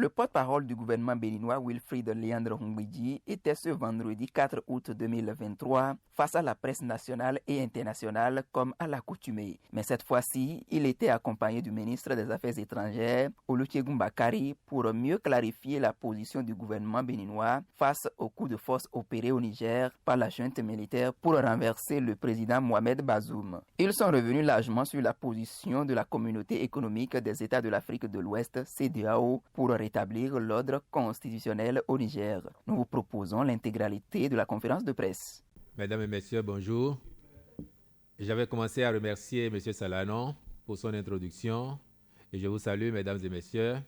Le porte-parole du gouvernement béninois Wilfried Léandre Humbidji était ce vendredi 4 août 2023 face à la presse nationale et internationale comme à l'accoutumée. Mais cette fois-ci, il était accompagné du ministre des Affaires étrangères, Olusegun Bakari, pour mieux clarifier la position du gouvernement béninois face au coup de force opéré au Niger par la junte militaire pour renverser le président Mohamed Bazoum. Ils sont revenus largement sur la position de la communauté économique des États de l'Afrique de l'Ouest, CEDEAO, pour rétablir l'ordre constitutionnel au Niger. Nous vous proposons l'intégralité de la conférence de presse. Mesdames et messieurs, bonjour. J'avais commencé à remercier M. Salanon pour son introduction et je vous salue, mesdames et messieurs.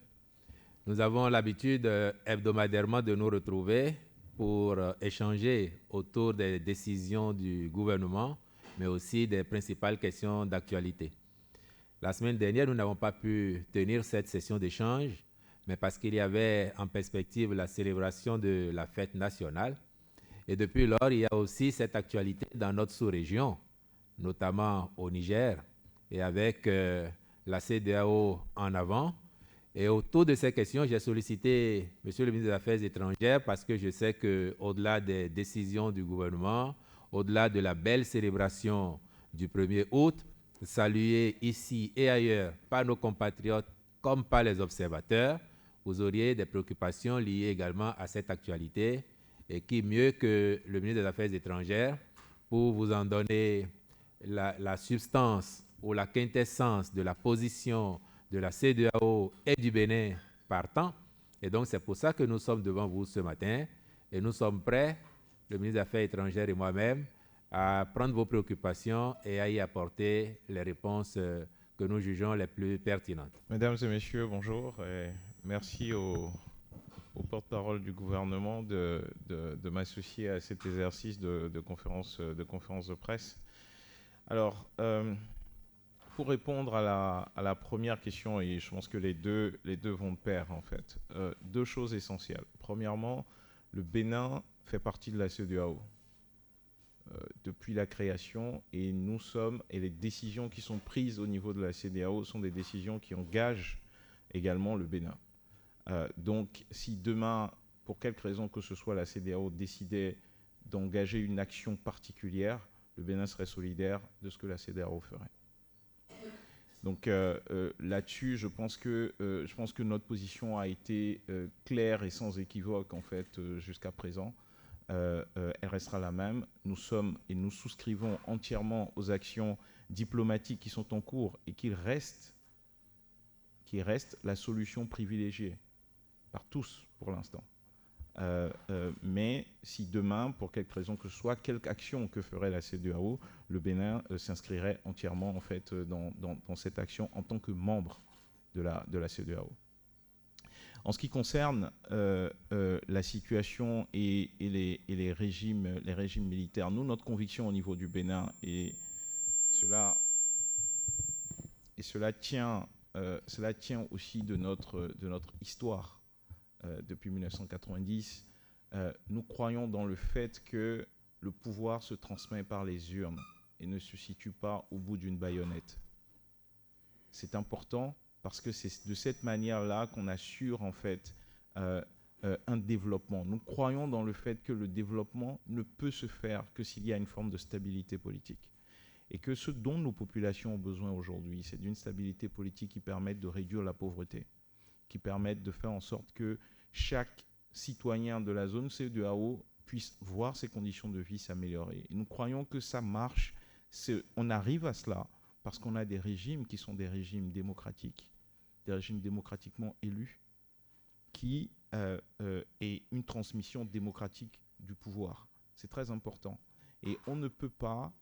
Nous avons l'habitude hebdomadairement de nous retrouver pour échanger autour des décisions du gouvernement, mais aussi des principales questions d'actualité. La semaine dernière, nous n'avons pas pu tenir cette session d'échange, mais parce qu'il y avait en perspective la célébration de la fête nationale. Et depuis lors, il y a aussi cette actualité dans notre sous-région, notamment au Niger, et avec la CEDEAO en avant. Et autour de ces questions, j'ai sollicité M. le ministre des Affaires étrangères parce que je sais qu'au-delà des décisions du gouvernement, au-delà de la belle célébration du 1er août, saluée ici et ailleurs par nos compatriotes comme par les observateurs, vous auriez des préoccupations liées également à cette actualité et qui mieux que le ministre des Affaires étrangères pour vous en donner la substance ou la quintessence de la position de la CEDEAO et du Bénin partant. Et donc, c'est pour ça que nous sommes devant vous ce matin et nous sommes prêts, le ministre des Affaires étrangères et moi-même, à prendre vos préoccupations et à y apporter les réponses que nous jugeons les plus pertinentes. Mesdames et messieurs, bonjour. Et merci au porte-parole du gouvernement de m'associer à cet exercice de conférence de presse. Alors, pour répondre à la première question, et je pense que les deux vont de pair en fait, deux choses essentielles. Premièrement, le Bénin fait partie de la CEDEAO depuis la création et les décisions qui sont prises au niveau de la CEDEAO sont des décisions qui engagent également le Bénin. Donc, si demain, pour quelque raison que ce soit, la CEDEAO décidait d'engager une action particulière, le Bénin serait solidaire de ce que la CEDEAO ferait. Donc là-dessus, je pense que notre position a été claire et sans équivoque en fait jusqu'à présent. Elle restera la même. Nous sommes et nous souscrivons entièrement aux actions diplomatiques qui sont en cours et qui restent la solution privilégiée par tous pour l'instant. Mais si demain, pour quelque raison que ce soit, quelque action que ferait la CEDEAO, le Bénin s'inscrirait entièrement en fait dans cette action en tant que membre de la CEDEAO. En ce qui concerne la situation et les régimes militaires, nous, notre conviction au niveau du Bénin, et cela tient aussi de notre histoire depuis 1990, nous croyons dans le fait que le pouvoir se transmet par les urnes et ne se situe pas au bout d'une baïonnette. C'est important parce que c'est de cette manière-là qu'on assure en fait un développement. Nous croyons dans le fait que le développement ne peut se faire que s'il y a une forme de stabilité politique. Et que ce dont nos populations ont besoin aujourd'hui, c'est d'une stabilité politique qui permette de réduire la pauvreté, qui permette de faire en sorte que chaque citoyen de la zone CEDEAO puisse voir ses conditions de vie s'améliorer. Et nous croyons que ça marche. On arrive à cela parce qu'on a des régimes qui sont des régimes démocratiques, des régimes démocratiquement élus, qui est une transmission démocratique du pouvoir. C'est très important. Et on ne peut pas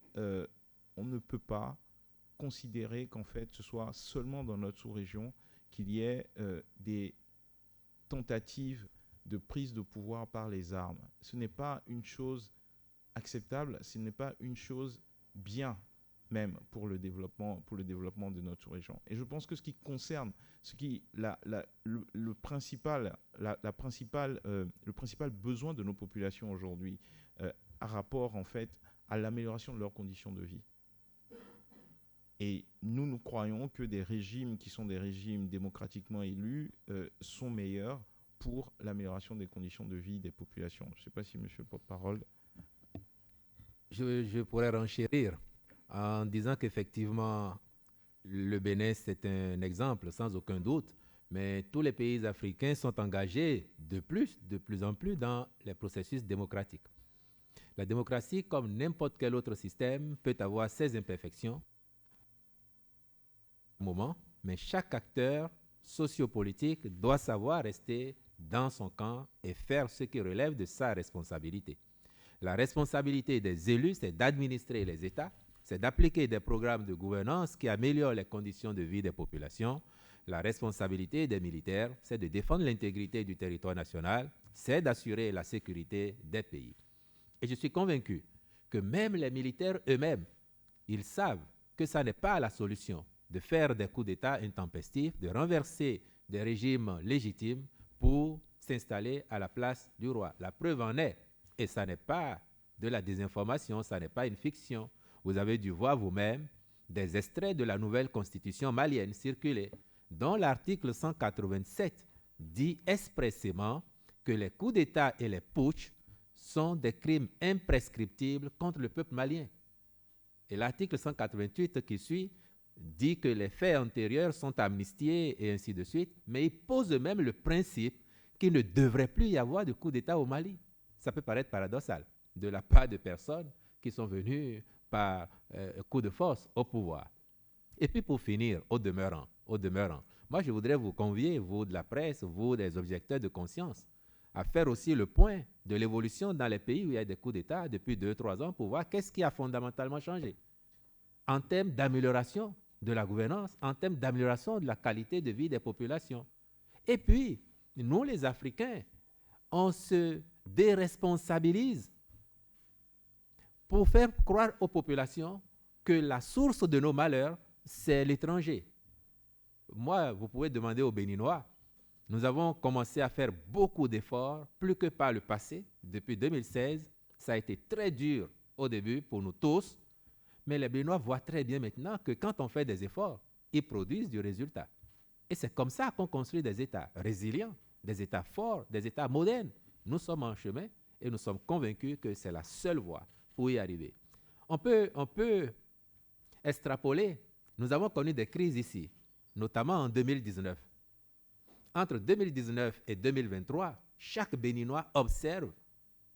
considérer qu'en fait, ce soit seulement dans notre sous-région qu'il y ait des tentatives de prise de pouvoir par les armes. Ce n'est pas une chose acceptable, ce n'est pas une chose bien même pour le développement de notre sous-région. Et je pense que ce qui concerne, le principal besoin de nos populations aujourd'hui a rapport en fait à l'amélioration de leurs conditions de vie. Et nous croyons que des régimes qui sont des régimes démocratiquement élus sont meilleurs pour l'amélioration des conditions de vie des populations. Je ne sais pas si monsieur le porte-parole... Je pourrais renchérir en disant qu'effectivement, le Bénin, c'est un exemple, sans aucun doute, mais tous les pays africains sont engagés de plus en plus dans les processus démocratiques. La démocratie, comme n'importe quel autre système, peut avoir ses imperfections au moment, mais chaque acteur sociopolitique doit savoir rester dans son camp et faire ce qui relève de sa responsabilité. La responsabilité des élus, c'est d'administrer les États, c'est d'appliquer des programmes de gouvernance qui améliorent les conditions de vie des populations. La responsabilité des militaires, c'est de défendre l'intégrité du territoire national, c'est d'assurer la sécurité des pays. Et je suis convaincu que même les militaires eux-mêmes, ils savent que ça n'est pas la solution de faire des coups d'État intempestifs, de renverser des régimes légitimes pour s'installer à la place du roi. La preuve en est, et ça n'est pas de la désinformation, ça n'est pas une fiction. Vous avez dû voir vous-même des extraits de la nouvelle constitution malienne circuler, dont l'article 187 dit expressément que les coups d'État et les putschs sont des crimes imprescriptibles contre le peuple malien. Et l'article 188 qui suit dit que les faits antérieurs sont amnistiés et ainsi de suite, mais il pose même le principe qu'il ne devrait plus y avoir de coup d'État au Mali. Ça peut paraître paradoxal de la part de personnes qui sont venues par coup de force au pouvoir. Et puis pour finir, au demeurant, moi je voudrais vous convier, vous de la presse, vous des objecteurs de conscience, à faire aussi le point de l'évolution dans les pays où il y a des coups d'État depuis 2-3 ans pour voir qu'est-ce qui a fondamentalement changé en termes d'amélioration de la gouvernance, en termes d'amélioration de la qualité de vie des populations. Et puis, nous les Africains, on se déresponsabilise pour faire croire aux populations que la source de nos malheurs, c'est l'étranger. Moi, vous pouvez demander aux Béninois, nous avons commencé à faire beaucoup d'efforts, plus que par le passé. Depuis 2016, ça a été très dur au début pour nous tous, mais les Béninois voient très bien maintenant que quand on fait des efforts, ils produisent du résultat. Et c'est comme ça qu'on construit des États résilients, des États forts, des États modernes. Nous sommes en chemin et nous sommes convaincus que c'est la seule voie pour y arriver. On peut extrapoler. Nous avons connu des crises ici, notamment en 2019. Entre 2019 et 2023, chaque Béninois observe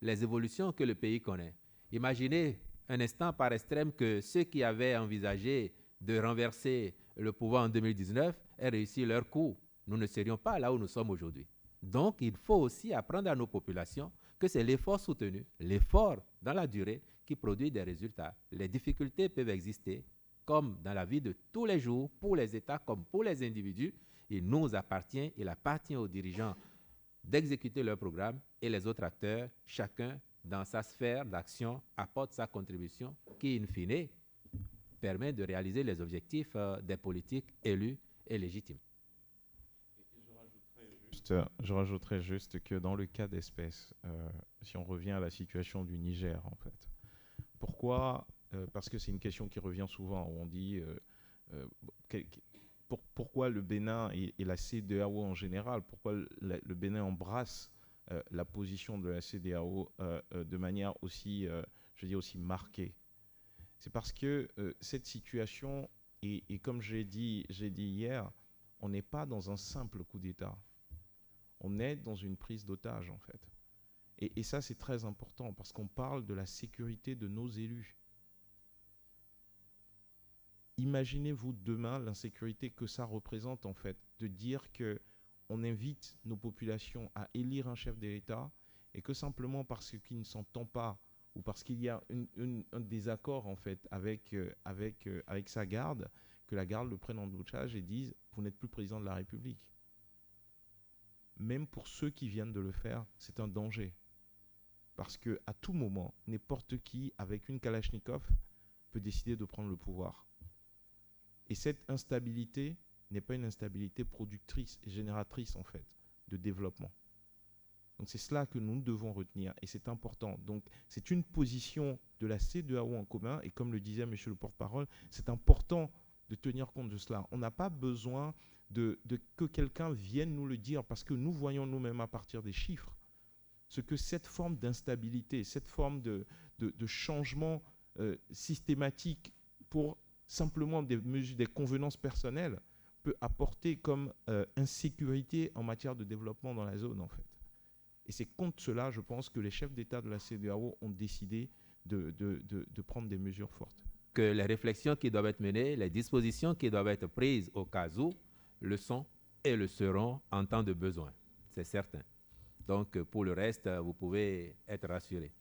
les évolutions que le pays connaît. Imaginez un instant par extrême que ceux qui avaient envisagé de renverser le pouvoir en 2019 aient réussi leur coup. Nous ne serions pas là où nous sommes aujourd'hui. Donc, il faut aussi apprendre à nos populations que c'est l'effort soutenu, l'effort dans la durée qui produit des résultats. Les difficultés peuvent exister, comme dans la vie de tous les jours, pour les États comme pour les individus. Il nous appartient, il appartient aux dirigeants d'exécuter leur programme et les autres acteurs, chacun dans sa sphère d'action, apporte sa contribution qui, in fine, permet de réaliser les objectifs des politiques élus et légitimes. Je rajouterais juste que dans le cas d'espèce, si on revient à la situation du Niger, en fait, pourquoi parce que c'est une question qui revient souvent, où on dit pourquoi le Bénin et la CEDEAO en général, pourquoi le Bénin embrasse la position de la CEDEAO de manière aussi, je dis aussi marquée. C'est parce que cette situation, et comme j'ai dit hier, on n'est pas dans un simple coup d'État. On est dans une prise d'otage, en fait. Et ça, c'est très important, parce qu'on parle de la sécurité de nos élus. Imaginez-vous demain l'insécurité que ça représente, en fait, de dire qu'on invite nos populations à élire un chef de l'État et que simplement parce qu'il ne s'entend pas ou parce qu'il y a un désaccord, en fait, avec sa garde, que la garde le prenne en otage et dise « vous n'êtes plus président de la République ». Même pour ceux qui viennent de le faire, c'est un danger. Parce qu'à tout moment, n'importe qui, avec une Kalachnikov, peut décider de prendre le pouvoir. Et cette instabilité n'est pas une instabilité productrice et génératrice, en fait, de développement. Donc c'est cela que nous devons retenir, et c'est important. Donc c'est une position de la CEDEAO en commun, et comme le disait M. le porte-parole, c'est important de tenir compte de cela. On n'a pas besoin de que quelqu'un vienne nous le dire, parce que nous voyons nous-mêmes à partir des chiffres ce que cette forme d'instabilité, cette forme de changement systématique pour simplement des mesures, des convenances personnelles peut apporter comme insécurité en matière de développement dans la zone, en fait. Et c'est contre cela, je pense, que les chefs d'État de la CEDEAO ont décidé de prendre des mesures fortes. Que les réflexions qui doivent être menées, les dispositions qui doivent être prises au cas où, le sont et le seront en temps de besoin. C'est certain. Donc, pour le reste, vous pouvez être rassurés.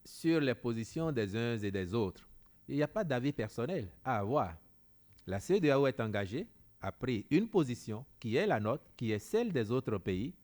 Sur les positions des uns et des autres, il n'y a pas d'avis personnel à avoir. La CEDEAO est engagée, a pris une position qui est la nôtre, qui est celle des autres pays.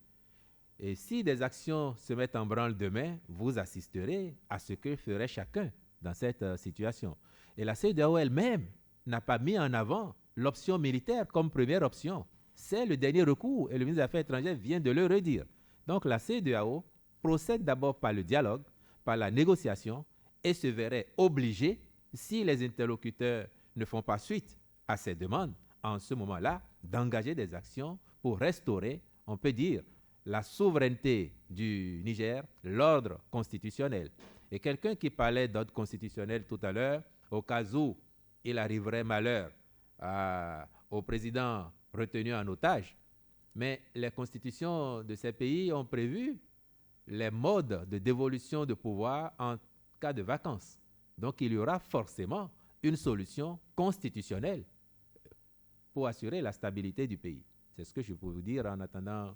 Et si des actions se mettent en branle demain, vous assisterez à ce que ferait chacun dans cette situation. Et la CEDEAO elle-même n'a pas mis en avant l'option militaire comme première option. C'est le dernier recours et le ministre des Affaires étrangères vient de le redire. Donc la CEDEAO procède d'abord par le dialogue, par la négociation et se verrait obligée, si les interlocuteurs ne font pas suite à ces demandes, en ce moment-là, d'engager des actions pour restaurer, on peut dire, la souveraineté du Niger, l'ordre constitutionnel. Et quelqu'un qui parlait d'ordre constitutionnel tout à l'heure, au cas où il arriverait malheur au président retenu en otage, mais les constitutions de ces pays ont prévu les modes de dévolution de pouvoir en cas de vacances. Donc il y aura forcément une solution constitutionnelle pour assurer la stabilité du pays. C'est ce que je peux vous dire en attendant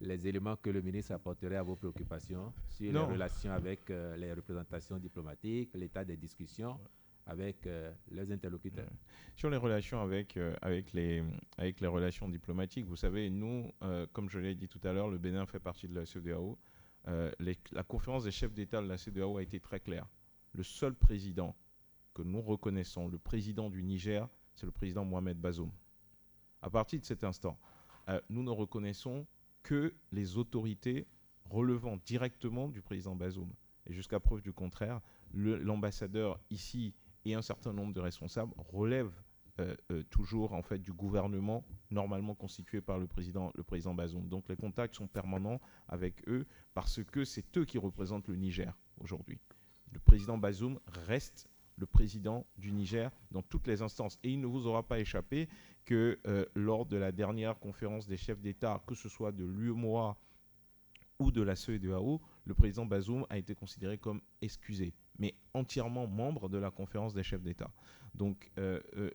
les éléments que le ministre apporterait à vos préoccupations sur les relations avec les représentations diplomatiques, l'état des discussions avec les interlocuteurs. Sur les relations avec les relations diplomatiques, vous savez, nous, comme je l'ai dit tout à l'heure, le Bénin fait partie de la CEDEAO. La conférence des chefs d'État de la CEDEAO a été très claire. Le seul président que nous reconnaissons, le président du Niger, c'est le président Mohamed Bazoum. À partir de cet instant, nous ne reconnaissons que les autorités relevant directement du président Bazoum. Et jusqu'à preuve du contraire, l'ambassadeur ici et un certain nombre de responsables relèvent toujours en fait du gouvernement normalement constitué par le président Bazoum. Donc les contacts sont permanents avec eux parce que c'est eux qui représentent le Niger aujourd'hui. Le président Bazoum reste le président du Niger dans toutes les instances. Et il ne vous aura pas échappé que lors de la dernière conférence des chefs d'État, que ce soit de l'UEMOA ou de la CEDEAO, le président Bazoum a été considéré comme excusé, mais entièrement membre de la conférence des chefs d'État. Donc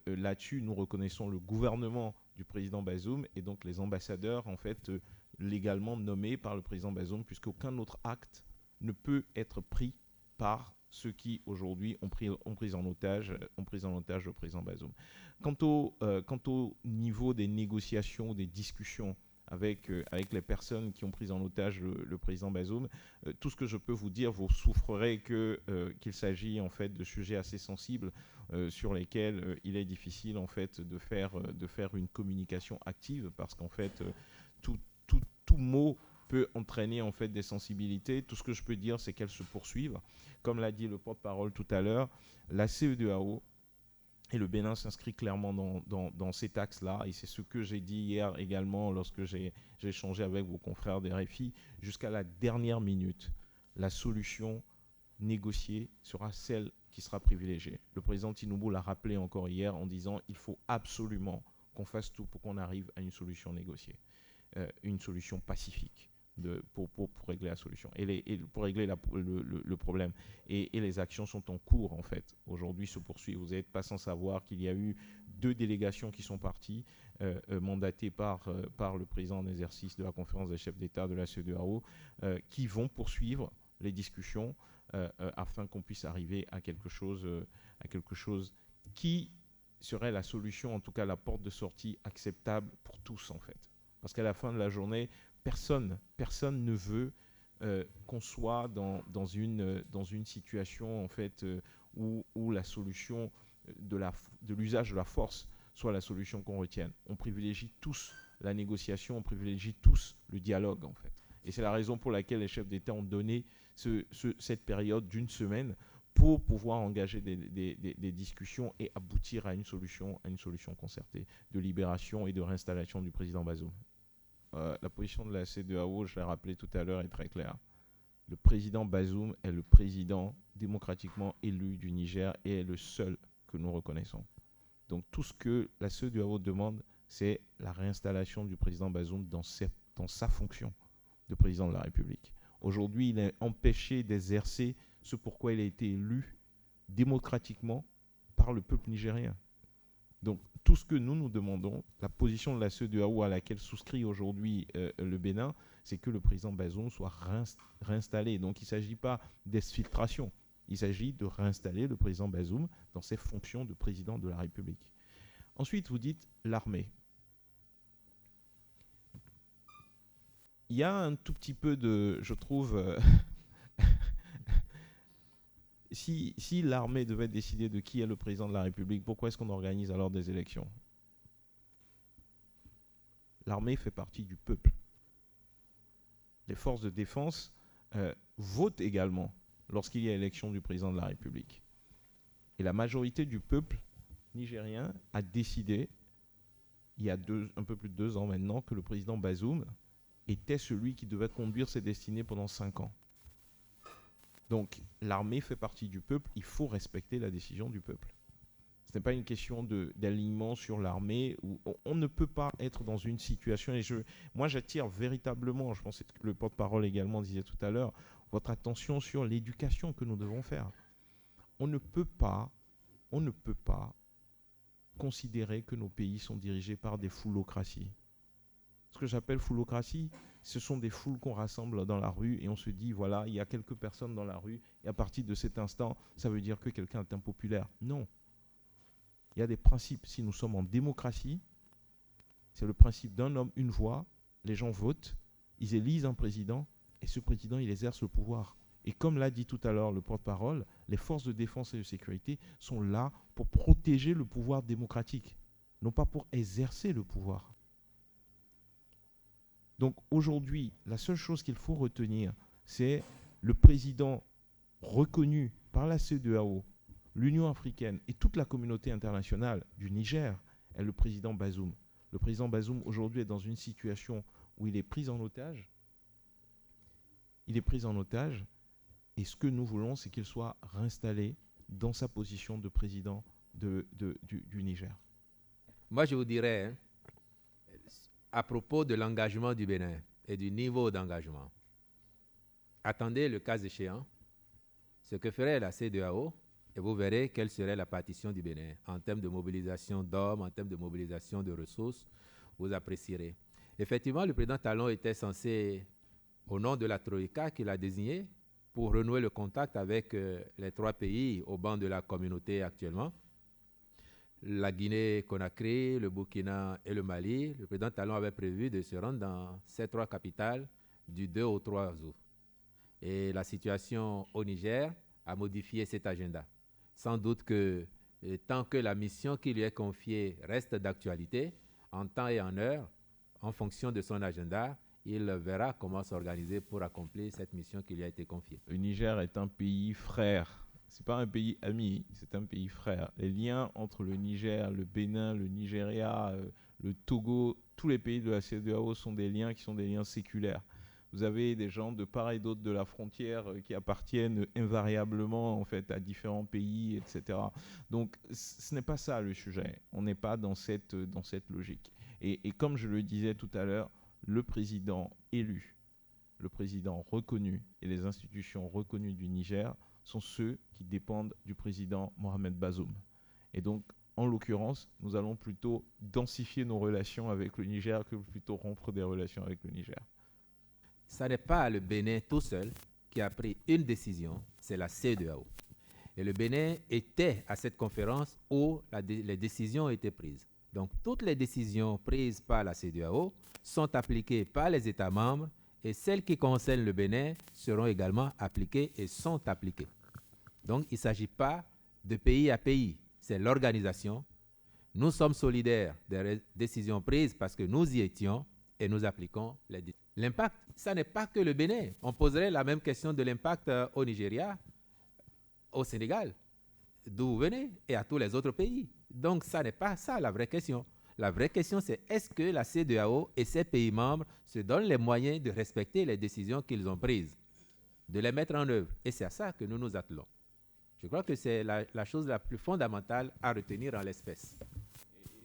là-dessus, nous reconnaissons le gouvernement du président Bazoum et donc les ambassadeurs, en fait, légalement nommés par le président Bazoum, puisqu'aucun autre acte ne peut être pris par ceux qui aujourd'hui ont pris en otage le président Bazoum. Quant au niveau des négociations, des discussions avec les personnes qui ont pris en otage le président Bazoum, tout ce que je peux vous dire, vous souffrerez qu'il s'agit en fait de sujets assez sensibles sur lesquels il est difficile en fait de faire une communication active parce qu'en fait tout mot peut entraîner en fait des sensibilités. Tout ce que je peux dire, c'est qu'elles se poursuivent. Comme l'a dit le porte-parole tout à l'heure, la CEDEAO et le Bénin s'inscrit clairement dans cet axe-là. Et c'est ce que j'ai dit hier également lorsque j'ai échangé avec vos confrères des RFI. Jusqu'à la dernière minute, la solution négociée sera celle qui sera privilégiée. Le président Tinubu l'a rappelé encore hier en disant il faut absolument qu'on fasse tout pour qu'on arrive à une solution négociée, une solution pacifique. Pour régler la solution pour régler le problème. Et les actions sont en cours, en fait. Aujourd'hui, se poursuivent. Vous n'êtes pas sans savoir qu'il y a eu 2 délégations qui sont parties, mandatées par le président en exercice de la conférence des chefs d'État de la CEDEAO, qui vont poursuivre les discussions afin qu'on puisse arriver à quelque chose qui serait la solution, en tout cas la porte de sortie acceptable pour tous, en fait. Parce qu'à la fin de la journée, personne ne veut qu'on soit dans une situation en fait où la solution de l'usage de la force soit la solution qu'on retienne. On privilégie tous la négociation, on privilégie tous le dialogue en fait. Et c'est la raison pour laquelle les chefs d'État ont donné cette période d'1 semaine pour pouvoir engager des discussions et aboutir à une solution concertée de libération et de réinstallation du président Bazoum. La position de la CEDEAO, je l'ai rappelé tout à l'heure, est très claire. Le président Bazoum est le président démocratiquement élu du Niger et est le seul que nous reconnaissons. Donc tout ce que la CEDEAO demande, c'est la réinstallation du président Bazoum dans sa fonction de président de la République. Aujourd'hui, il est empêché d'exercer ce pourquoi il a été élu démocratiquement par le peuple nigérien. Donc tout ce que nous demandons, la position de la CEDEAO à laquelle souscrit aujourd'hui le Bénin, c'est que le président Bazoum soit réinstallé. Donc il ne s'agit pas d'exfiltration, il s'agit de réinstaller le président Bazoum dans ses fonctions de président de la République. Ensuite, vous dites l'armée. Il y a un tout petit peu de, je trouve, si l'armée devait décider de qui est le président de la République, pourquoi est-ce qu'on organise alors des élections? L'armée fait partie du peuple. Les forces de défense votent également lorsqu'il y a élection du président de la République. Et la majorité du peuple nigérien a décidé, il y a un peu plus de 2 ans maintenant, que le président Bazoum était celui qui devait conduire ses destinées pendant 5 ans. Donc, l'armée fait partie du peuple, il faut respecter la décision du peuple. Ce n'est pas une question d'alignement sur l'armée, où on ne peut pas être dans une situation, et moi j'attire véritablement, je pense que le porte-parole également disait tout à l'heure, votre attention sur l'éducation que nous devons faire. On ne peut pas considérer que nos pays sont dirigés par des foulocraties. Ce que j'appelle foulocratie, ce sont des foules qu'on rassemble dans la rue et on se dit, voilà, il y a quelques personnes dans la rue et à partir de cet instant, ça veut dire que quelqu'un est impopulaire. Non. Il y a des principes. Si nous sommes en démocratie, c'est le principe d'un homme, une voix. Les gens votent, ils élisent un président et ce président, il exerce le pouvoir. Et comme l'a dit tout à l'heure le porte-parole, les forces de défense et de sécurité sont là pour protéger le pouvoir démocratique, non pas pour exercer le pouvoir. Donc aujourd'hui, la seule chose qu'il faut retenir, c'est le président reconnu par la CEDEAO, l'Union africaine et toute la communauté internationale du Niger est le président Bazoum. Le président Bazoum aujourd'hui est dans une situation où il est pris en otage. Et ce que nous voulons, c'est qu'il soit réinstallé dans sa position de président du Niger. Moi, je vous dirais, à propos de l'engagement du Bénin et du niveau d'engagement, attendez le cas échéant, ce que ferait la CEDEAO, et vous verrez quelle serait la partition du Bénin en termes de mobilisation d'hommes, en termes de mobilisation de ressources, vous apprécierez. Effectivement, le président Talon était censé, au nom de la Troïka qu'il a désigné, pour renouer le contact avec les 3 pays au banc de la communauté actuellement, la Guinée-Conakry, le Burkina et le Mali. Le président Talon avait prévu de se rendre dans ces 3 capitales du 2 au 3 août. Et la situation au Niger a modifié cet agenda. Sans doute que tant que la mission qui lui est confiée reste d'actualité, en temps et en heure, en fonction de son agenda, il verra comment s'organiser pour accomplir cette mission qui lui a été confiée. Le Niger est un pays frère. Ce n'est pas un pays ami, c'est un pays frère. Les liens entre le Niger, le Bénin, le Nigeria, le Togo, tous les pays de la CEDEAO sont des liens qui sont des liens séculaires. Vous avez des gens de part et d'autre de la frontière qui appartiennent invariablement en fait, à différents pays, etc. Donc ce n'est pas ça le sujet. On n'est pas dans cette logique. Et comme je le disais tout à l'heure, le président élu, le président reconnu et les institutions reconnues du Niger sont ceux qui dépendent du président Mohamed Bazoum. Et donc, en l'occurrence, nous allons plutôt densifier nos relations avec le Niger que plutôt rompre des relations avec le Niger. Ce n'est pas le Bénin tout seul qui a pris une décision, c'est la CEDEAO. Et le Bénin était à cette conférence où les décisions ont été prises. Donc, toutes les décisions prises par la CEDEAO sont appliquées par les États membres et celles qui concernent le Bénin seront également appliquées et sont appliquées. Donc, il ne s'agit pas de pays à pays, c'est l'organisation. Nous sommes solidaires des décisions prises parce que nous y étions et nous appliquons les décisions. L'impact, ça n'est pas que le Bénin. On poserait la même question de l'impact au Nigeria. au Sénégal, d'où vous venez, et à tous les autres pays. Donc, ça n'est pas ça la vraie question. La vraie question, c'est est-ce que la CEDEAO et ses pays membres se donnent les moyens de respecter les décisions qu'ils ont prises, de les mettre en œuvre. Et c'est à ça que nous nous attelons. Je crois que c'est la chose la plus fondamentale à retenir en l'espèce.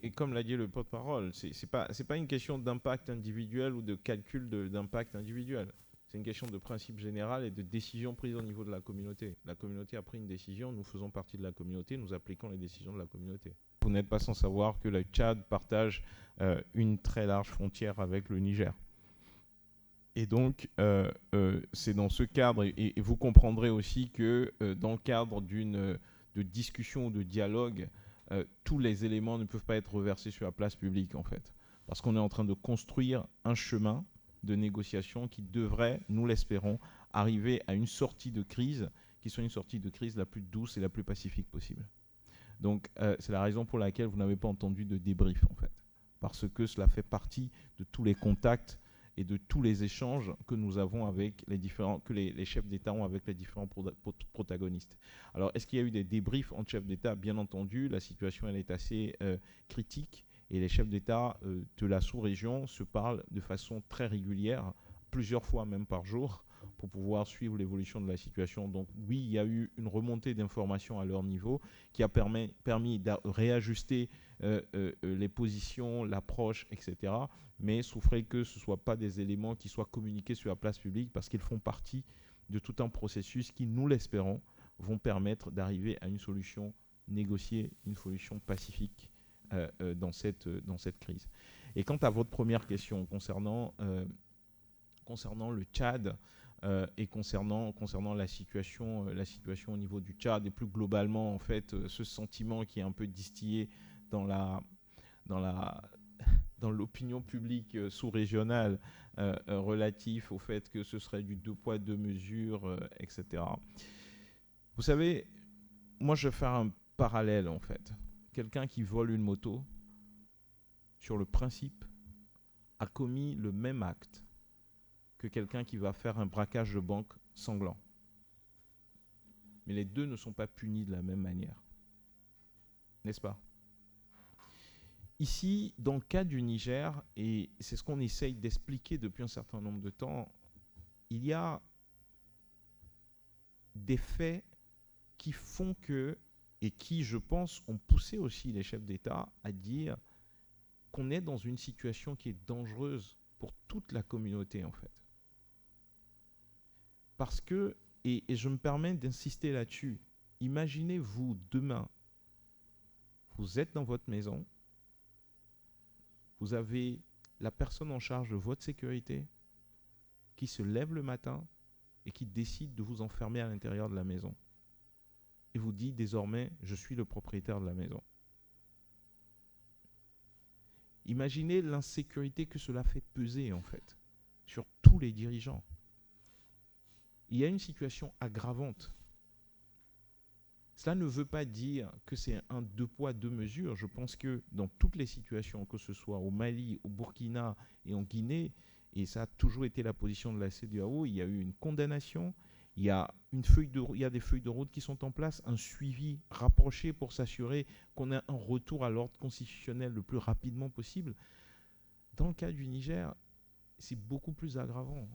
Et comme l'a dit le porte-parole, c'est pas une question d'impact individuel ou de calcul d'impact individuel. C'est une question de principe général et de décision prise au niveau de la communauté. La communauté a pris une décision, nous faisons partie de la communauté, nous appliquons les décisions de la communauté. Vous n'êtes pas sans savoir que le Tchad partage une très large frontière avec le Niger. Et donc, c'est dans ce cadre, et vous comprendrez aussi que dans le cadre de discussion ou de dialogue, tous les éléments ne peuvent pas être reversés sur la place publique, en fait. Parce qu'on est en train de construire un chemin de négociation qui devrait, nous l'espérons, arriver à une sortie de crise qui soit une sortie de crise la plus douce et la plus pacifique possible. Donc, c'est la raison pour laquelle vous n'avez pas entendu de débrief, en fait. Parce que cela fait partie de tous les contacts et de tous les échanges que nous avons avec les chefs d'État ont avec les différents protagonistes. Alors, est-ce qu'il y a eu des débriefs entre chefs d'État? Bien entendu, la situation elle est assez critique et les chefs d'État de la sous-région se parlent de façon très régulière, plusieurs fois même par jour, pour pouvoir suivre l'évolution de la situation. Donc oui, il y a eu une remontée d'informations à leur niveau qui a permis de réajuster les positions, l'approche, etc. Mais souffrez que ce ne soient pas des éléments qui soient communiqués sur la place publique parce qu'ils font partie de tout un processus qui, nous l'espérons, vont permettre d'arriver à une solution négociée, une solution pacifique dans cette crise. Et quant à votre première question concernant le Tchad et concernant la situation au niveau du Tchad et plus globalement en fait ce sentiment qui est un peu distillé dans l'opinion publique sous-régionale relatif au fait que ce serait du 2 poids 2 mesures, etc. Vous savez, moi je vais faire un parallèle en fait. Quelqu'un qui vole une moto, sur le principe, a commis le même acte que quelqu'un qui va faire un braquage de banque sanglant. Mais les deux ne sont pas punis de la même manière. N'est-ce pas? Ici, dans le cas du Niger, et c'est ce qu'on essaye d'expliquer depuis un certain nombre de temps, il y a des faits qui font que, et qui, je pense, ont poussé aussi les chefs d'État à dire qu'on est dans une situation qui est dangereuse pour toute la communauté, en fait. Parce que, et je me permets d'insister là-dessus, imaginez-vous demain, vous êtes dans votre maison, vous avez la personne en charge de votre sécurité qui se lève le matin et qui décide de vous enfermer à l'intérieur de la maison. Et vous dit désormais, je suis le propriétaire de la maison. Imaginez l'insécurité que cela fait peser en fait sur tous les dirigeants. Il y a une situation aggravante. Cela ne veut pas dire que c'est un 2 poids 2 mesures. Je pense que dans toutes les situations, que ce soit au Mali, au Burkina et en Guinée, et ça a toujours été la position de la CEDEAO, il y a eu une condamnation, il y a des feuilles de route qui sont en place, un suivi rapproché pour s'assurer qu'on ait un retour à l'ordre constitutionnel le plus rapidement possible. Dans le cas du Niger, c'est beaucoup plus aggravant.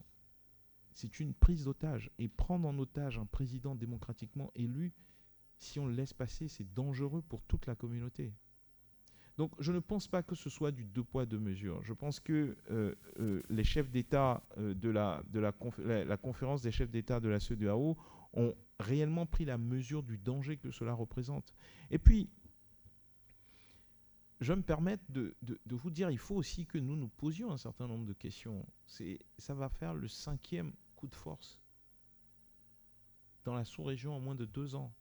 C'est une prise d'otage. Et prendre en otage un président démocratiquement élu, si on le laisse passer, c'est dangereux pour toute la communauté. Donc je ne pense pas que ce soit du 2 poids 2 mesures. Je pense que les chefs d'État la conférence des chefs d'État de la CEDEAO ont réellement pris la mesure du danger que cela représente. Et puis, je vais me permettre de vous dire, il faut aussi que nous nous posions un certain nombre de questions. Ça va faire le 5e coup de force dans la sous-région en moins de 2 ans.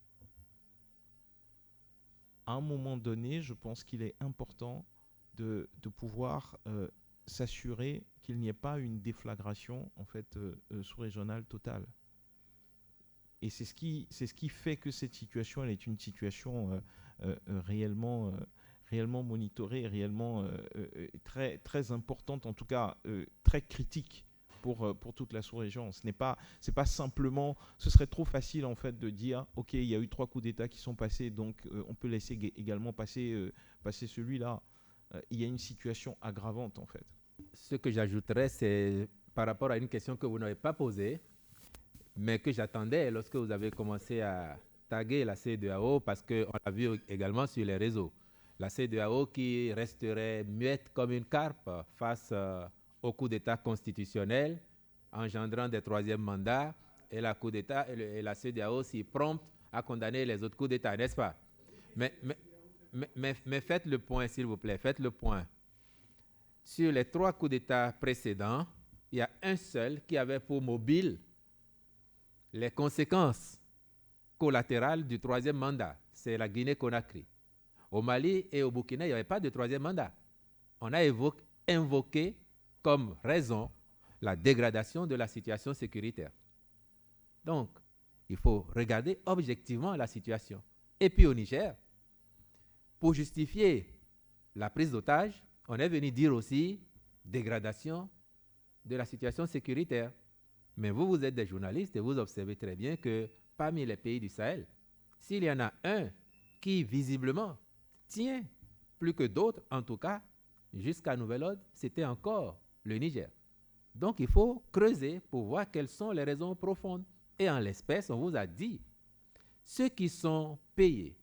À un moment donné, je pense qu'il est important de pouvoir s'assurer qu'il n'y ait pas une déflagration en fait, sous-régionale totale. Et c'est ce qui fait que cette situation elle est une situation réellement monitorée, réellement très, très importante, en tout cas très critique pour toute la sous-région. C'est pas simplement, ce serait trop facile en fait de dire ok, il y a eu 3 coups d'État qui sont passés, donc on peut laisser également passer celui-là. Il y a une situation aggravante en fait. Ce que j'ajouterais, c'est par rapport à une question que vous n'avez pas posée, mais que j'attendais lorsque vous avez commencé à taguer la CEDEAO, parce qu'on l'a vu également sur les réseaux. La CEDEAO qui resterait muette comme une carpe face au coup d'État constitutionnel, engendrant des troisièmes mandats, et la coup d'État et la CEDEAO s'y prompte à condamner les autres coups d'État, n'est-ce pas? Mais faites le point, s'il vous plaît, faites le point. Sur les 3 coups d'État précédents, il y a un seul qui avait pour mobile les conséquences collatérales du 3e mandat. C'est la Guinée-Conakry. Au Mali et au Burkina, il n'y avait pas de 3e mandat. On a invoqué comme raison la dégradation de la situation sécuritaire. Donc, il faut regarder objectivement la situation. Et puis au Niger, pour justifier la prise d'otages, on est venu dire aussi dégradation de la situation sécuritaire. Mais vous êtes des journalistes et vous observez très bien que parmi les pays du Sahel, s'il y en a un qui visiblement tient plus que d'autres, en tout cas, jusqu'à nouvel ordre, c'était encore le Niger. Donc il faut creuser pour voir quelles sont les raisons profondes. Et en l'espèce, on vous a dit, ceux qui sont payés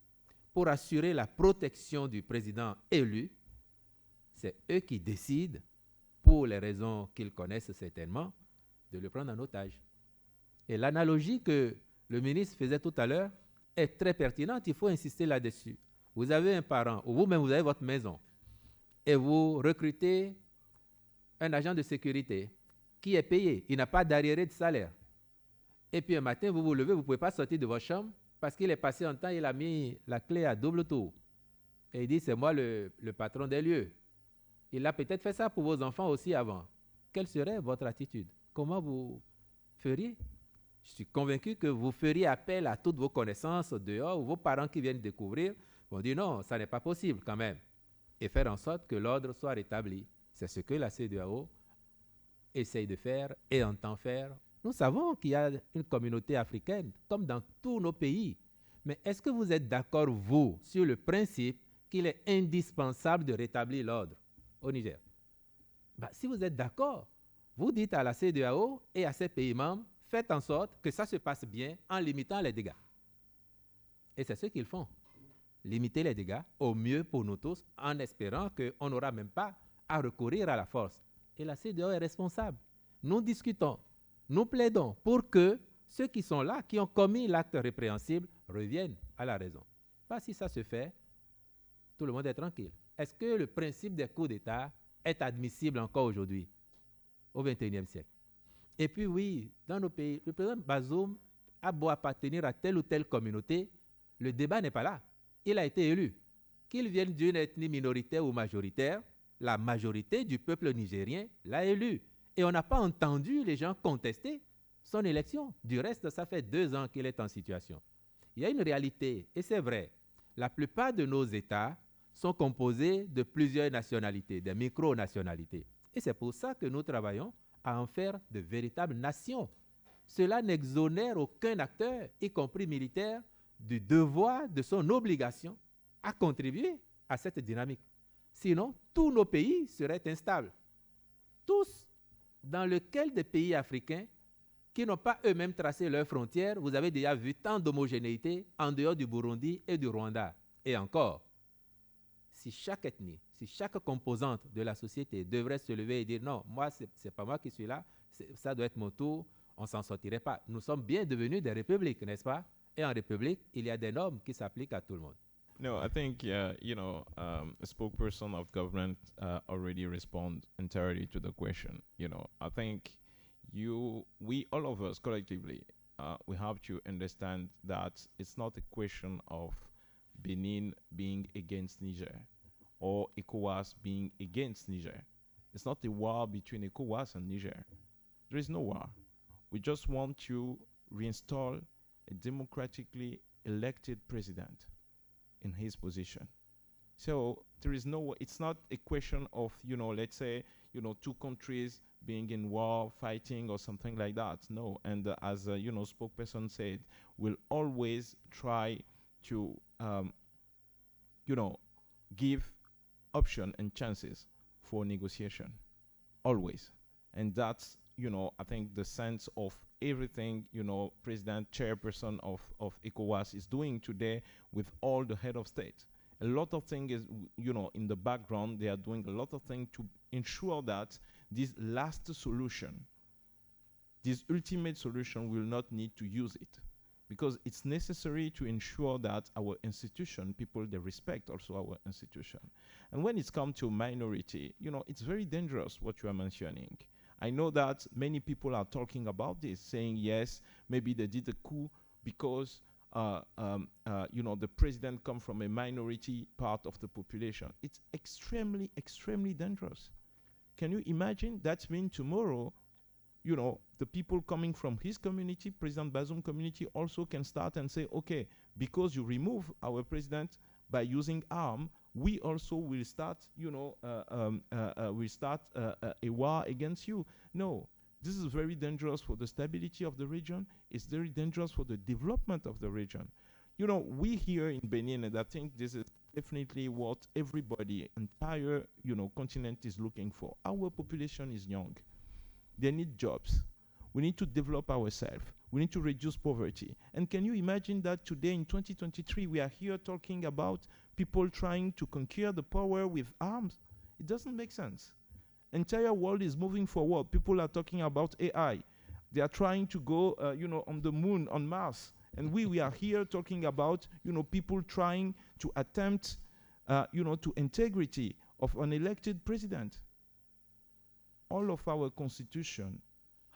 pour assurer la protection du président élu, c'est eux qui décident, pour les raisons qu'ils connaissent certainement, de le prendre en otage. Et l'analogie que le ministre faisait tout à l'heure est très pertinente, il faut insister là-dessus. Vous avez un parent, ou vous-même vous avez votre maison, et vous recrutez un agent de sécurité qui est payé, il n'a pas d'arriéré de salaire. Et puis un matin, vous vous levez, vous ne pouvez pas sortir de votre chambre parce qu'il est passé en temps, il a mis la clé à double tour. Et il dit, c'est moi le patron des lieux. Il a peut-être fait ça pour vos enfants aussi avant. Quelle serait votre attitude? Comment vous feriez? Je suis convaincu que vous feriez appel à toutes vos connaissances dehors, ou vos parents qui viennent découvrir vont dire non, ça n'est pas possible quand même. Et faire en sorte que l'ordre soit rétabli. C'est ce que la CEDEAO essaye de faire et entend faire. Nous savons qu'il y a une communauté africaine, comme dans tous nos pays. Mais est-ce que vous êtes d'accord, vous, sur le principe qu'il est indispensable de rétablir l'ordre au Niger? Si vous êtes d'accord, vous dites à la CEDEAO et à ses pays membres, faites en sorte que ça se passe bien en limitant les dégâts. Et c'est ce qu'ils font. Limiter les dégâts au mieux pour nous tous, en espérant qu'on n'aura même pas à recourir à la force. Et la CEDEAO est responsable. Nous discutons, nous plaidons pour que ceux qui sont là, qui ont commis l'acte répréhensible, reviennent à la raison. Si ça se fait, tout le monde est tranquille. Est-ce que le principe des coups d'État est admissible encore aujourd'hui, au XXIe siècle? Et puis oui, dans nos pays, le président Bazoum a beau appartenir à telle ou telle communauté, le débat n'est pas là. Il a été élu. Qu'il vienne d'une ethnie minoritaire ou majoritaire, la majorité du peuple nigérien l'a élu. Et on n'a pas entendu les gens contester son élection. Du reste, ça fait 2 ans qu'il est en situation. Il y a une réalité, et c'est vrai, la plupart de nos États sont composés de plusieurs nationalités, des micro-nationalités. Et c'est pour ça que nous travaillons à en faire de véritables nations. Cela n'exonère aucun acteur, y compris militaire, du devoir, de son obligation à contribuer à cette dynamique. Sinon, tous nos pays seraient instables. Tous, dans lequel des pays africains qui n'ont pas eux-mêmes tracé leurs frontières, vous avez déjà vu tant d'homogénéité en dehors du Burundi et du Rwanda. Et encore, si chaque ethnie, si chaque composante de la société devrait se lever et dire non, moi, c'est pas moi qui suis là, ça doit être mon tour, on ne s'en sortirait pas. Nous sommes bien devenus des républiques, n'est-ce pas? Et en république, il y a des normes qui s'appliquent à tout le monde. No, I think, a spokesperson of government already responded entirely to the question. I think all of us collectively, we have to understand that it's not a question of Benin being against Niger or ECOWAS being against Niger. It's not a war between ECOWAS and Niger. There is no war. We just want to reinstall a democratically elected president in his position. So there is it's not a question of, let's say, 2 countries being in war, fighting, or something like that. No, and as spokesperson said, we'll always try to give option and chances for negotiation, always. And that's, I think the sense of everything, President, Chairperson of ECOWAS is doing today with all the head of state. A lot of things is, in the background, they are doing a lot of things to ensure that this last solution, this ultimate solution, will not need to use it. Because it's necessary to ensure that our institution, people, they respect also our institution. And when it's come to minority, it's very dangerous what you are mentioning. I know that many people are talking about this, saying, yes, maybe they did a coup because, the president come from a minority part of the population. It's extremely, extremely dangerous. Can you imagine? That means tomorrow, the people coming from his community, President Bazoum community, also can start and say, okay, because you remove our president by using arms, we also will start, a war against you. No, this is very dangerous for the stability of the region. It's very dangerous for the development of the region. We here in Benin, and I think this is definitely what everybody, entire, continent is looking for. Our population is young. They need jobs. We need to develop ourselves. We need to reduce poverty. And can you imagine that today in 2023, we are here talking about people trying to conquer the power with arms? It doesn't make sense. Entire world is moving forward. People are talking about AI. They are trying to go, on the moon, on Mars. And we are here talking about, people trying to attempt, to integrity of an elected president. All of our constitution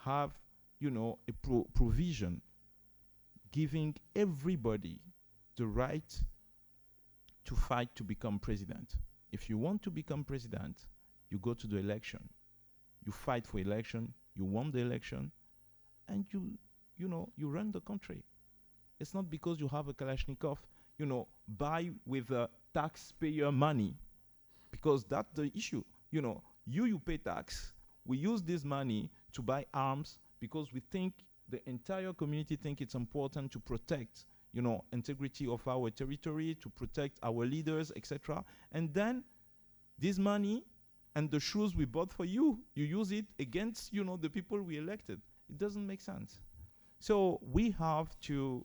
have, a provision giving everybody the right to fight to become president. If you want to become president, you go to the election. You fight for election, you won the election, and you run the country. It's not because you have a Kalashnikov, buy with taxpayer money, because that's the issue. You pay tax. We use this money to buy arms because we think the entire community think it's important to protect, integrity of our territory, to protect our leaders, etc. And then this money and the shoes we bought for you, you use it against, the people we elected. It doesn't make sense. So we have to,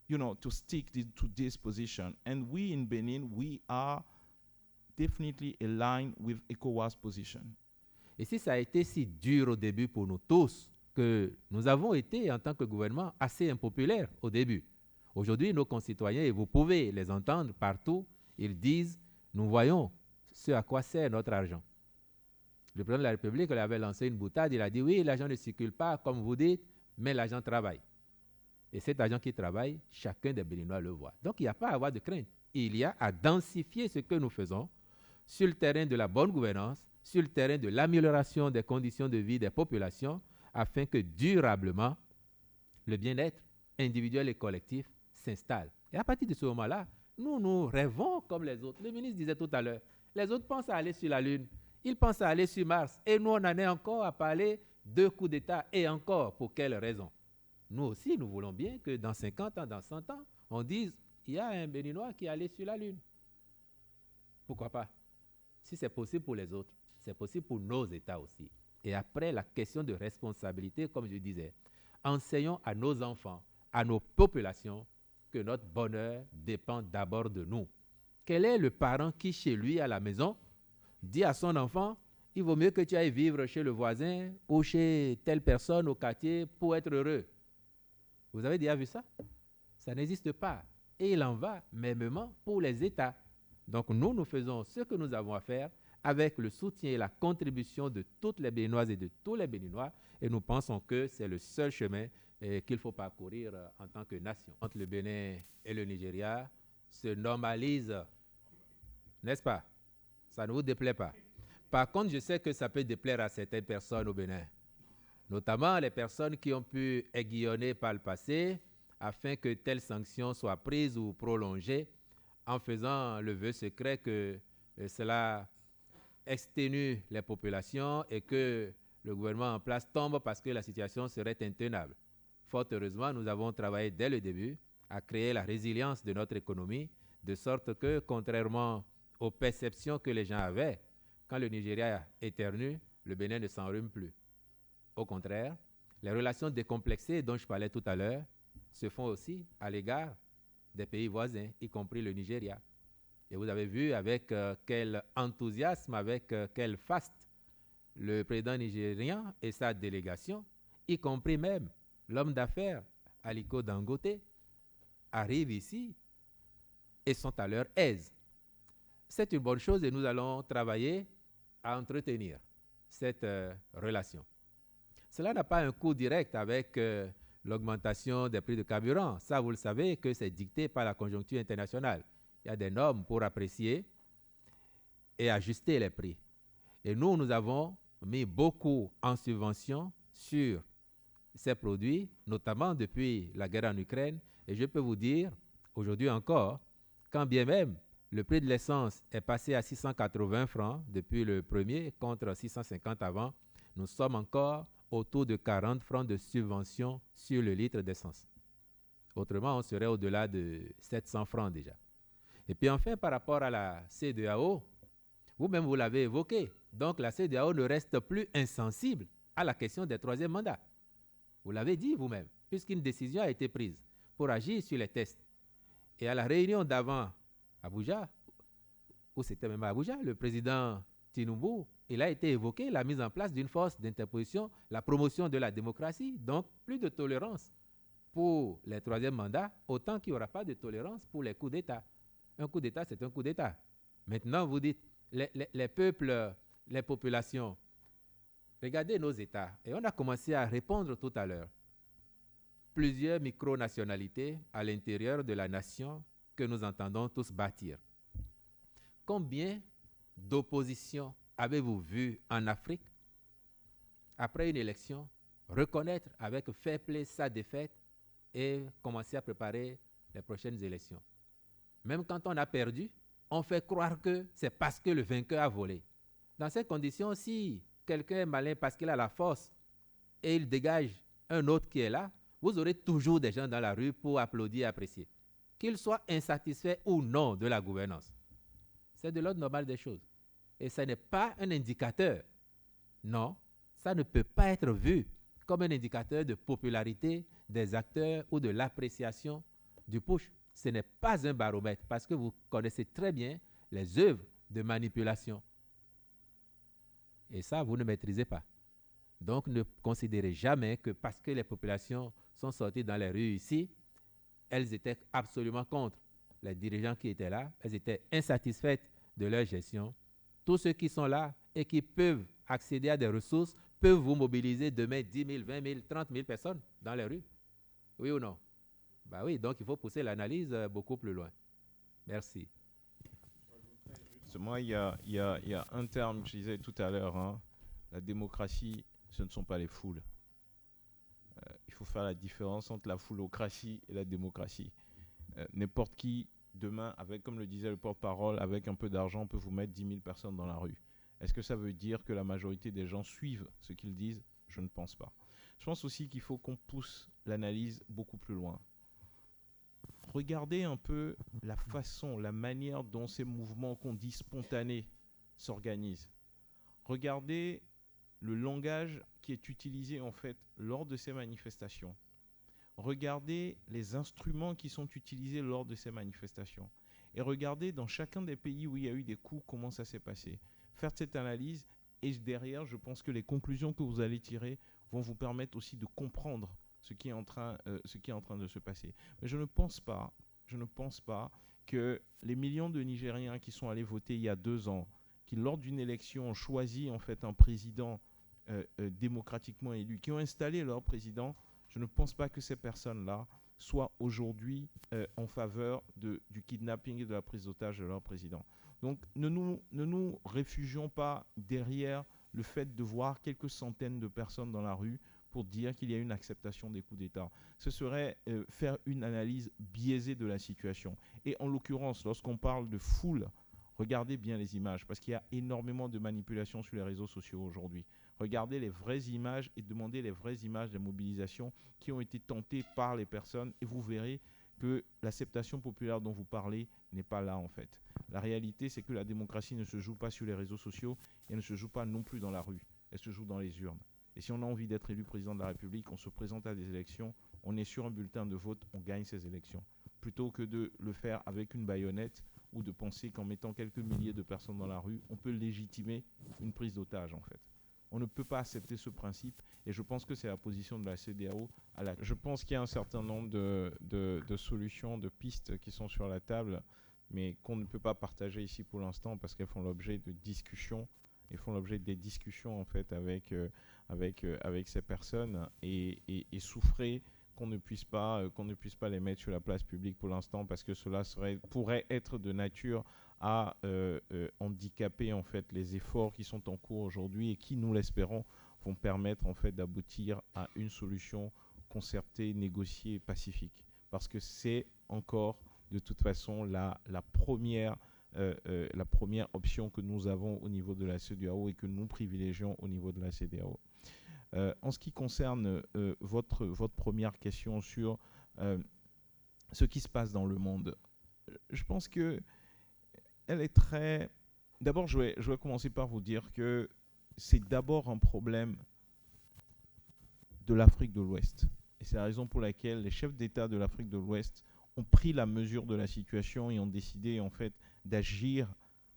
to stick to this position. And we in Benin, we are definitely aligned with ECOWAS position. Et si ça a été si dur au début pour nous tous, que nous avons été, en tant que gouvernement, assez impopulaires au début. Aujourd'hui, nos concitoyens, et vous pouvez les entendre partout, ils disent, nous voyons ce à quoi sert notre argent. Le président de la République il avait lancé une boutade, il a dit, oui, l'argent ne circule pas, comme vous dites, mais l'argent travaille. Et cet argent qui travaille, chacun des Béninois le voit. Donc, il n'y a pas à avoir de crainte. Il y a à densifier ce que nous faisons sur le terrain de la bonne gouvernance, sur le terrain de l'amélioration des conditions de vie des populations, afin que durablement, le bien-être individuel et collectif s'installe. Et à partir de ce moment-là, nous rêvons comme les autres. Le ministre disait tout à l'heure, les autres pensent à aller sur la Lune, ils pensent à aller sur Mars, et nous, on en est encore à parler de coups d'État, et encore, pour quelles raisons? Nous aussi, nous voulons bien que dans 50 ans, dans 100 ans, on dise, il y a un Béninois qui est allé sur la Lune. Pourquoi pas? Si c'est possible pour les autres, c'est possible pour nos États aussi. Et après, la question de responsabilité, comme je disais, enseignons à nos enfants, à nos populations, que notre bonheur dépend d'abord de nous. Quel est le parent qui, chez lui, à la maison, dit à son enfant, il vaut mieux que tu ailles vivre chez le voisin ou chez telle personne au quartier pour être heureux? Vous avez déjà vu ça? Ça n'existe pas. Et il en va mêmement pour les États. Donc nous faisons ce que nous avons à faire avec le soutien et la contribution de toutes les Béninoises et de tous les Béninois, et nous pensons que c'est le seul chemin qu'il faut parcourir en tant que nation. Entre le Bénin et le Nigeria se normalise, n'est-ce pas? Ça ne vous déplaît pas. Par contre, je sais que ça peut déplaire à certaines personnes au Bénin, notamment les personnes qui ont pu aiguillonner par le passé afin que telles sanctions soient prises ou prolongées, en faisant le vœu secret que cela exténue les populations et que le gouvernement en place tombe parce que la situation serait intenable. Fort heureusement, nous avons travaillé dès le début à créer la résilience de notre économie, de sorte que, contrairement aux perceptions que les gens avaient, quand le Nigeria éternue, le Bénin ne s'enrhume plus. Au contraire, les relations décomplexées dont je parlais tout à l'heure se font aussi à l'égard des pays voisins, y compris le Nigeria. Et vous avez vu avec quel enthousiasme, avec quel faste le président nigérien et sa délégation, y compris même l'homme d'affaires Aliko Dangote, arrivent ici et sont à leur aise. C'est une bonne chose et nous allons travailler à entretenir cette relation. Cela n'a pas un coût direct avec l'augmentation des prix de carburant. Ça, vous le savez que c'est dicté par la conjoncture internationale. Il y a des normes pour apprécier et ajuster les prix. Et nous avons mis beaucoup en subvention sur ces produits, notamment depuis la guerre en Ukraine. Et je peux vous dire, aujourd'hui encore, quand bien même le prix de l'essence est passé à 680 francs depuis le premier, contre 650 avant, nous sommes encore autour de 40 francs de subvention sur le litre d'essence. Autrement, on serait au-delà de 700 francs déjà. Et puis enfin, par rapport à la CEDEAO, vous-même vous l'avez évoqué, donc la CEDEAO ne reste plus insensible à la question des troisièmes mandats. Vous l'avez dit vous-même, puisqu'une décision a été prise pour agir sur les tests. Et à la réunion d'avant Abuja, ou c'était même à Abuja, le président Tinubu, il a été évoqué la mise en place d'une force d'interposition, la promotion de la démocratie, donc plus de tolérance pour les troisièmes mandats, autant qu'il n'y aura pas de tolérance pour les coups d'État. Un coup d'État, c'est un coup d'État. Maintenant, vous dites, les peuples, les populations, regardez nos États. Et on a commencé à répondre tout à l'heure. Plusieurs micronationalités à l'intérieur de la nation que nous entendons tous bâtir. Combien d'oppositions avez-vous vu en Afrique, après une élection, reconnaître avec fair play sa défaite et commencer à préparer les prochaines élections? Même quand on a perdu, on fait croire que c'est parce que le vainqueur a volé. Dans ces conditions, si quelqu'un est malin parce qu'il a la force et il dégage un autre qui est là, vous aurez toujours des gens dans la rue pour applaudir et apprécier, qu'ils soient insatisfaits ou non de la gouvernance. C'est de l'ordre normal des choses. Et ce n'est pas un indicateur. Non, ça ne peut pas être vu comme un indicateur de popularité des acteurs ou de l'appréciation du push. Ce n'est pas un baromètre parce que vous connaissez très bien les œuvres de manipulation. Et ça, vous ne maîtrisez pas. Donc, ne considérez jamais que parce que les populations sont sorties dans les rues ici, elles étaient absolument contre les dirigeants qui étaient là. Elles étaient insatisfaites de leur gestion. Tous ceux qui sont là et qui peuvent accéder à des ressources peuvent vous mobiliser demain 10 000, 20 000, 30 000 personnes dans les rues. Oui ou non? Ben oui, donc il faut pousser l'analyse beaucoup plus loin. Merci. Moi, il y a un terme que je disais tout à l'heure, hein, la démocratie, ce ne sont pas les foules. Il faut faire la différence entre la foulocratie et la démocratie. N'importe qui, demain, avec, comme le disait le porte-parole, avec un peu d'argent, peut vous mettre 10 000 personnes dans la rue. Est-ce que ça veut dire que la majorité des gens suivent ce qu'ils disent? Je ne pense pas. Je pense aussi qu'il faut qu'on pousse l'analyse beaucoup plus loin. Regardez un peu la façon, la manière dont ces mouvements qu'on dit spontanés s'organisent. Regardez le langage qui est utilisé en fait lors de ces manifestations. Regardez les instruments qui sont utilisés lors de ces manifestations. Et regardez dans chacun des pays où il y a eu des coups, comment ça s'est passé. Faire cette analyse et derrière, je pense que les conclusions que vous allez tirer vont vous permettre aussi de comprendre ce qui est en train de se passer. Mais je ne pense pas que les millions de Nigériens qui sont allés voter il y a 2 ans, qui lors d'une élection ont choisi en fait un président démocratiquement élu, qui ont installé leur président, je ne pense pas que ces personnes-là soient aujourd'hui en faveur du kidnapping et de la prise d'otage de leur président. Donc ne nous réfugions pas derrière le fait de voir quelques centaines de personnes dans la rue pour dire qu'il y a une acceptation des coups d'État. Ce serait faire une analyse biaisée de la situation. Et en l'occurrence, lorsqu'on parle de foule, Regardez bien les images, parce qu'il y a énormément de manipulations sur les réseaux sociaux aujourd'hui. Regardez les vraies images et demandez les vraies images des mobilisations qui ont été tentées par les personnes et vous verrez que l'acceptation populaire dont vous parlez n'est pas là en fait. La réalité, c'est que la démocratie ne se joue pas sur les réseaux sociaux et elle ne se joue pas non plus dans la rue. Elle se joue dans les urnes. Et si on a envie d'être élu président de la République, on se présente à des élections, on est sur un bulletin de vote, on gagne ces élections. Plutôt que de le faire avec une baïonnette ou de penser qu'en mettant quelques milliers de personnes dans la rue, on peut légitimer une prise d'otage en fait. On ne peut pas accepter ce principe et je pense que c'est la position de la CEDEAO. Je pense qu'il y a un certain nombre de solutions, de pistes qui sont sur la table, mais qu'on ne peut pas partager ici pour l'instant parce qu'elles font l'objet de discussions. Elles font l'objet des discussions en fait avec ces personnes et souffrer qu'on ne puisse pas les mettre sur la place publique pour l'instant parce que cela pourrait être de nature à handicaper en fait les efforts qui sont en cours aujourd'hui et qui, nous l'espérons, vont permettre en fait d'aboutir à une solution concertée, négociée, pacifique. Parce que c'est encore de toute façon la première option que nous avons au niveau de la CEDEAO et que nous privilégions au niveau de la CEDEAO. En ce qui concerne votre première question sur ce qui se passe dans le monde, je pense que elle est très... D'abord, je vais commencer par vous dire que c'est d'abord un problème de l'Afrique de l'Ouest. Et c'est la raison pour laquelle les chefs d'État de l'Afrique de l'Ouest ont pris la mesure de la situation et ont décidé en fait d'agir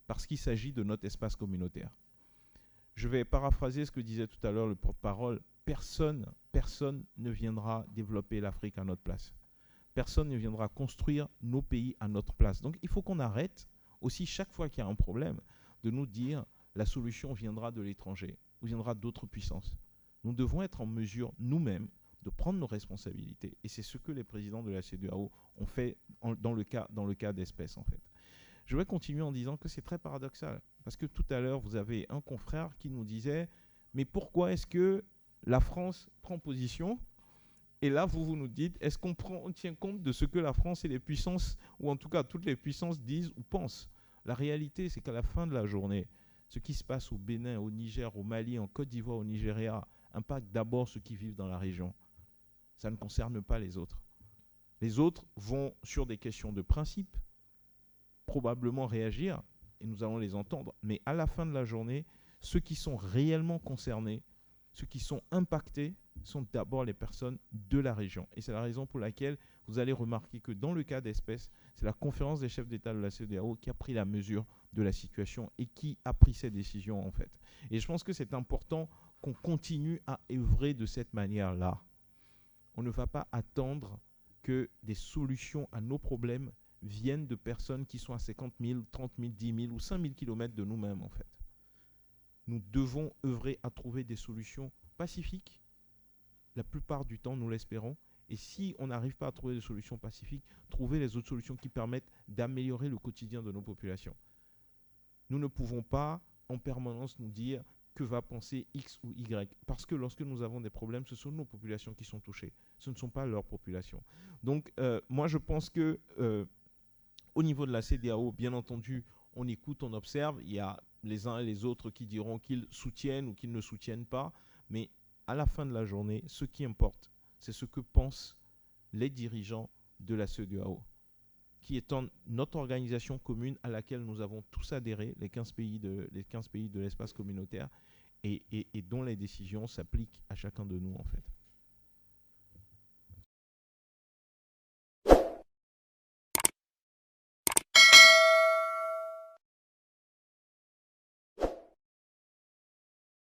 parce qu'il s'agit de notre espace communautaire. Je vais paraphraser ce que disait tout à l'heure le porte-parole. Personne ne viendra développer l'Afrique à notre place. Personne ne viendra construire nos pays à notre place. Donc il faut qu'on arrête aussi chaque fois qu'il y a un problème de nous dire la solution viendra de l'étranger ou viendra d'autres puissances. Nous devons être en mesure nous-mêmes de prendre nos responsabilités. Et c'est ce que les présidents de la CEDEAO ont fait dans le cas d'espèces en fait. Je vais continuer en disant que c'est très paradoxal. Parce que tout à l'heure, vous avez un confrère qui nous disait « Mais pourquoi est-ce que la France prend position ?» Et là, vous nous dites « Est-ce qu'on tient compte de ce que la France et les puissances, ou en tout cas toutes les puissances disent ou pensent ?» La réalité, c'est qu'à la fin de la journée, ce qui se passe au Bénin, au Niger, au Mali, en Côte d'Ivoire, au Nigeria, impacte d'abord ceux qui vivent dans la région. Ça ne concerne pas les autres. Les autres vont, sur des questions de principe, probablement réagir, et nous allons les entendre. Mais à la fin de la journée, ceux qui sont réellement concernés, ceux qui sont impactés, sont d'abord les personnes de la région. Et c'est la raison pour laquelle vous allez remarquer que dans le cas d'espèces, c'est la conférence des chefs d'État de la CEDEAO qui a pris la mesure de la situation et qui a pris ces décisions en fait. Et je pense que c'est important qu'on continue à œuvrer de cette manière-là. On ne va pas attendre que des solutions à nos problèmes viennent de personnes qui sont à 50 000, 30 000, 10 000 ou 5 000 kilomètres de nous-mêmes en fait. Nous devons œuvrer à trouver des solutions pacifiques. La plupart du temps, nous l'espérons. Et si on n'arrive pas à trouver des solutions pacifiques, trouver les autres solutions qui permettent d'améliorer le quotidien de nos populations. Nous ne pouvons pas en permanence nous dire que va penser X ou Y. Parce que lorsque nous avons des problèmes, ce sont nos populations qui sont touchées. Ce ne sont pas leurs populations. Donc, moi, je pense que au niveau de la CEDEAO, bien entendu, on écoute, on observe. Il y a les uns et les autres qui diront qu'ils soutiennent ou qu'ils ne soutiennent pas. Mais à la fin de la journée, ce qui importe, c'est ce que pensent les dirigeants de la CEDEAO, qui étant notre organisation commune à laquelle nous avons tous adhéré, les 15 pays de l'espace communautaire, et dont les décisions s'appliquent à chacun de nous en fait.